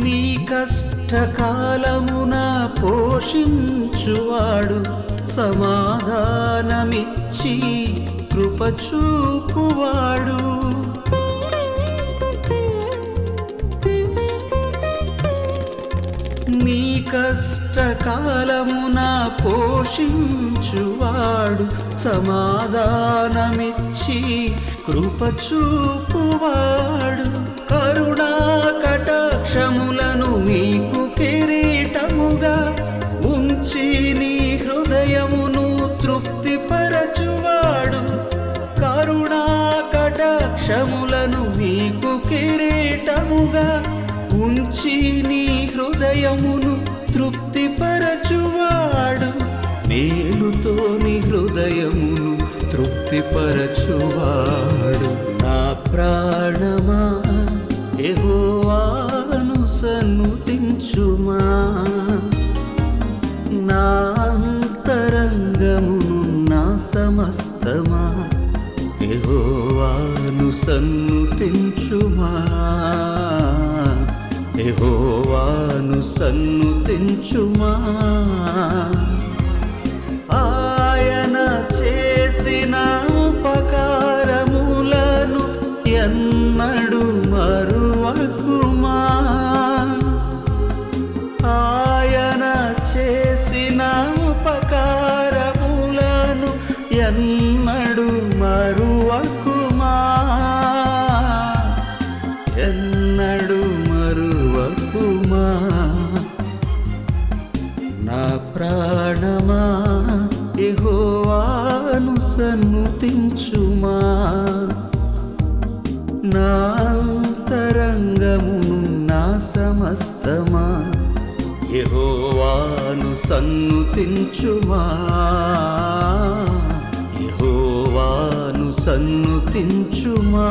నీ కష్టకాలమున పోషించువాడు, సమాధానమిచ్చి కృపచూపువాడు. నీ కష్టకాలమున పోషించువాడు, సమాధానమిచ్చి కృపచూపువాడు. కరుణా కటాక్షములను నీకు కిరీటముగా ఉంచి నీ హృదయమును తృప్తిపరచువాడు. కరుణా కటాక్షములను నీకు కిరీటముగా ఉంచి నీ హృదయమును తృప్తిపరచువాడు. మేలుతో నీ హృదయమును తృప్తిపరచువాడు. నా ప్రాణమా యెహోవాను సన్నుతించుమా, నా అంతరంగమును నా సమస్తమా యెహోవాను సన్నుతించుమా, యెహోవాను సన్నుతించుమా. ఆయన చేసిన ఉపకారములను ఎన్నడు మరువకుమా, ఆయన చేసిన ఉపకారములను ఎన్నడు మరువకుమా, ఎన్నడు మరువకుమా. నా ప్రాణమా యెహోవాను సన్నుతించుమా, నా అంతరంగమును నా సమస్తమా యెహోవాను సన్నుతించుమా, యెహోవాను సన్నుతించుమా.